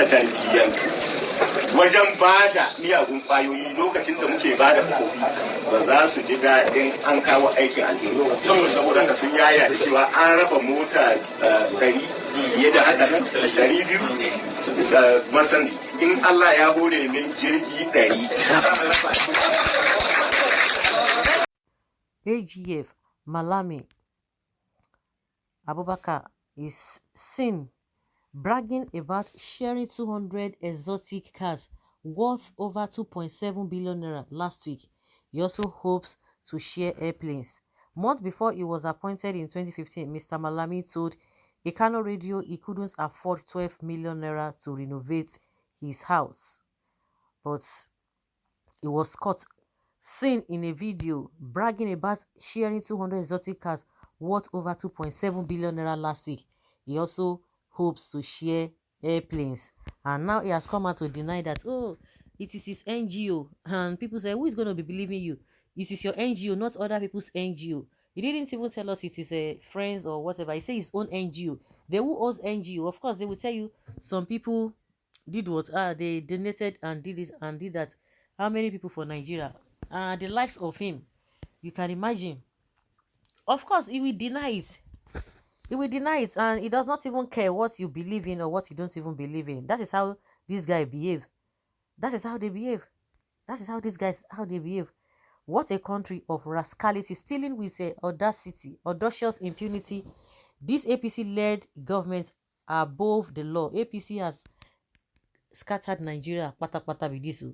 suka tarbiyyantu wajen bada miyagun kwayoyi lokacin da muke bada kofi ba za su ji daɗin an kawo aikin alheri saboda ka sun yaya da cewa an raba mota 100 fiye da haka nan 200 masan in Allah ya hore min jirgi 100. AGF Malami Abubakar is seen bragging about sharing 200 exotic cars worth over 2.7 billion naira last week. He also hopes to share airplanes. Months before he was appointed in 2015, Mr. Malami told a Kano radio he couldn't afford 12 million naira to renovate his house. But he was caught, seen in a video, bragging about sharing 200 exotic cars worth over 2.7 billion naira last week. He also hopes to share airplanes. And now he has come out to deny that, oh, it is his NGO. And people say, who is going to be believing you? This is your NGO, not other people's NGO. He didn't even tell us it is a friends or whatever. He said his own NGO. They who owns NGO, of course, they will tell you some people did what? They donated and did this and did that. How many people for Nigeria? The likes of him. You can imagine. Of course, he will deny it. He will deny it, and he does not even care what you believe in or what you don't even believe in. That is how this guy behave. That is how they behave. That is how these guys, how they behave. What a country of rascality, stealing with audacity, audacious impunity. This APC-led government are above the law. APC has scattered Nigeria, pata with this.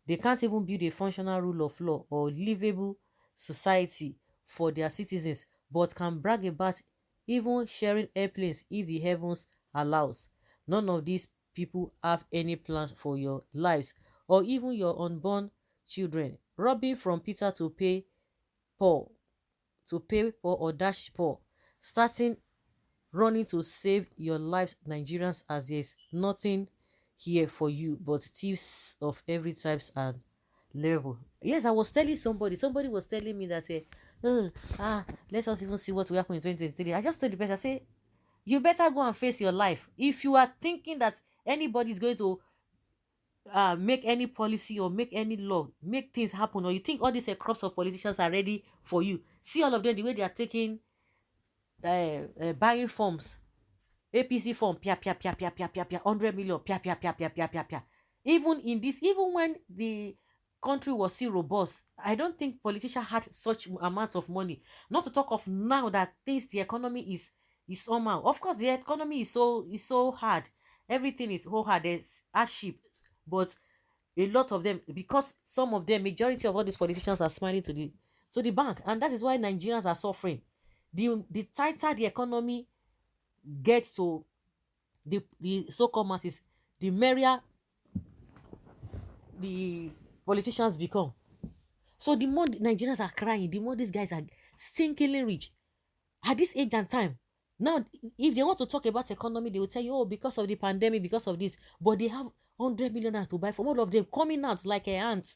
They can't even build a functional rule of law or livable society for their citizens, but can brag about even sharing airplanes if the heavens allows. None of these people have any plans for your lives or even your unborn children. Robbing from Peter to pay Paul, or dash Paul, starting running to save your lives, Nigerians, as there's nothing here for you but thieves of every types and level. Yes, I was telling somebody was telling me that let us even see what will happen in 2023. I just told the person, I say, you better go and face your life. If you are thinking that anybody is going to make any policy or make any law, make things happen, or you think all these crops of politicians are ready for you, see all of them, the way they are taking buying forms, APC form, 100 million, Even in this, even when the country was still robust, I don't think politicians had such amounts of money. Not to talk of now that things, the economy is somehow. Of course, the economy is so hard. Everything is so hard. There's hardship, but a lot of them, because some of them, majority of all these politicians are smiling to the bank, and that is why Nigerians are suffering. The tighter the economy gets to the so-called masses, the merrier the politicians become. So the more Nigerians are crying, the more these guys are stinkingly rich at this age and time. Now, if they want to talk about economy, they will tell you, oh, because of the pandemic, because of this, but they have 100 million to buy for all of them coming out like a ant.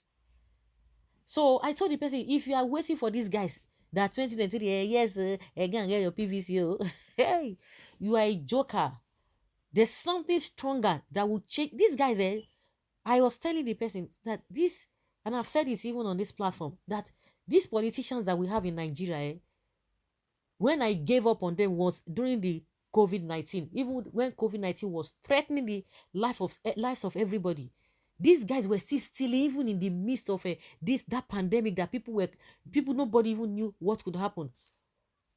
So I told the person, if you are waiting for these guys that 2023, yes, again, get your PVC, hey, you are a joker. There's something stronger that will change these guys. I was telling the person that this, and I've said this even on this platform, that these politicians that we have in Nigeria, when I gave up on them was during the COVID-19, even when COVID-19 was threatening the lives of everybody. These guys were still stealing, even in the midst of that pandemic that people nobody even knew what could happen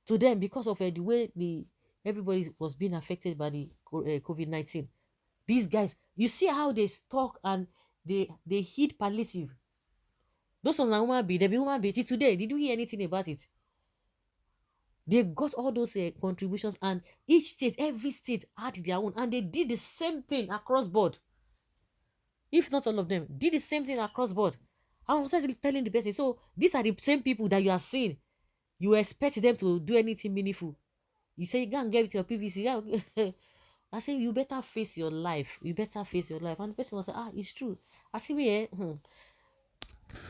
to them because of the way everybody was being affected by the COVID-19. These guys, you see how they talk and they hit palliative. Those ones are human being. They be human being. Today, did you hear anything about it? They got all those contributions, and each state, every state had their own, and they did the same thing across board. If not all of them, did the same thing across board. I was telling the person, so these are the same people that you are seeing. You expect them to do anything meaningful. You say, you can't get your PVC. I say, you better face your life. You better face your life. And the person will say, it's true. I say,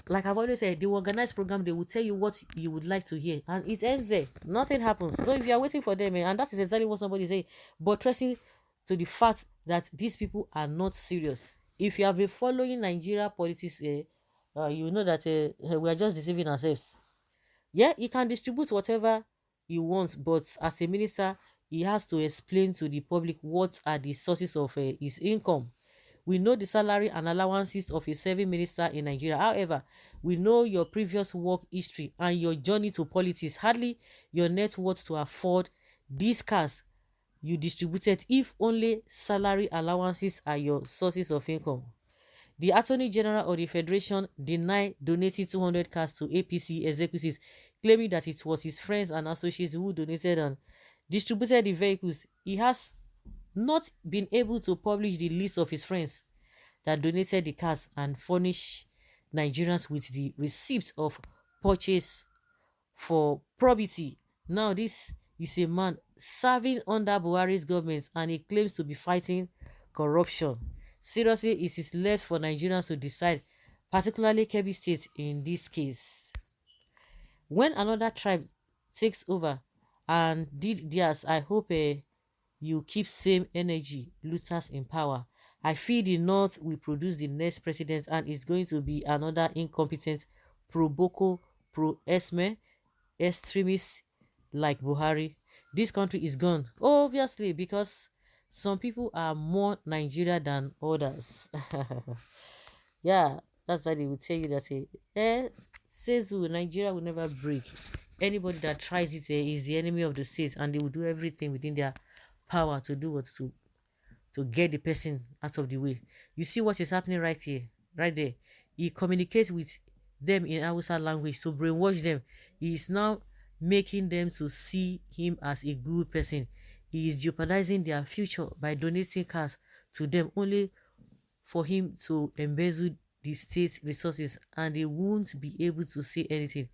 like I've always said, the organized program, they will tell you what you would like to hear. And it ends there. Nothing happens. So if you are waiting for them, and that is exactly what somebody say, buttressing to the fact that these people are not serious. If you have been following Nigeria politics, you know that we are just deceiving ourselves. Yeah, he can distribute whatever he wants, but as a minister, he has to explain to the public what are the sources of his income. We know the salary and allowances of a serving minister in Nigeria. However, we know your previous work history and your journey to politics. Hardly your net worth to afford these cars you distributed if only salary allowances are your sources of income. The Attorney General of the Federation denied donating 200 cars to APC executives, claiming that it was his friends and associates who donated and distributed the vehicles. He has not been able to publish the list of his friends that donated the cars and furnish Nigerians with the receipts of purchase for probity. Now, this is a man serving under Buhari's government and he claims to be fighting corruption. Seriously, it is left for Nigerians to decide, particularly Kebbi State in this case. When another tribe takes over and did theirs, I hope you keep same energy, looters in power. I feel the North will produce the next president and it's going to be another incompetent pro-Boko, pro-Esme, extremists like Buhari. This country is gone, obviously, because some people are more Nigeria than others. Yeah, that's why they will tell you that says who Nigeria will never break. Anybody that tries it is the enemy of the state, and they will do everything within their power to do what to get the person out of the way. You see what is happening right here, right there. He communicates with them in Hausa language to brainwash them. He is now making them to see him as a good person. He is jeopardizing their future by donating cars to them only for him to embezzle the state resources, and they won't be able to say anything.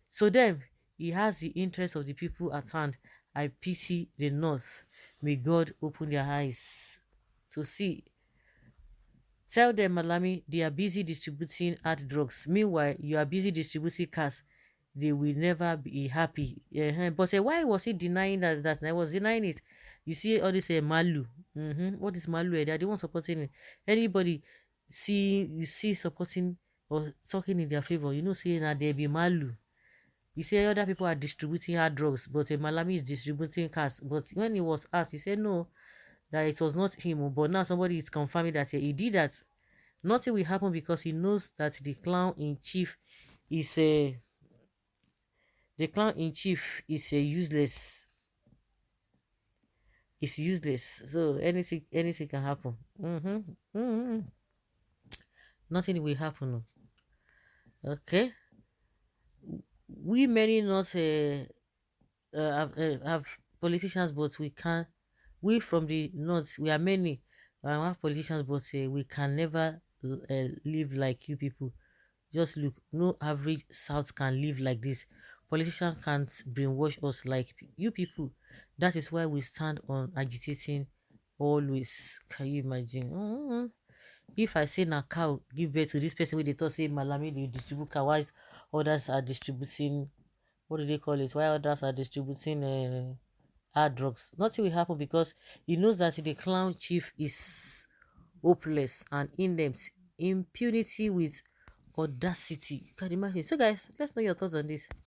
So then, he has the interest of the people at hand. I pity the North. May God open their eyes to see. Tell them, Malami, they are busy distributing hard drugs. Meanwhile, you are busy distributing cars. They will never be happy. But why was he denying that? I was denying it. You see all this Malu. What is Malu? They are the ones supporting it. Anybody you see supporting or talking in their favor, you know, saying that there be Malu. You say other people are distributing hard drugs, but Malami is distributing cars. But when he was asked, he said no, that it was not him. But now somebody is confirming that he did that. Nothing will happen because he knows that the clown in chief is useless. It's useless. So anything can happen. Nothing will happen. Okay. We many not have politicians, but we can't. We from the north, we are many. Have politicians, but we can never live like you people. Just look, no average South can live like this. Politicians can't brainwash us like you people. That is why we stand on agitating always. Can you imagine? If I say na cow give birth to this person, wey they thought say Malami they distribute cow, while others are distributing, what do they call it? Why others are distributing hard drugs? Nothing will happen because he knows that the clown chief is hopeless and inept. Impunity with audacity. You can imagine. So guys, let's know your thoughts on this.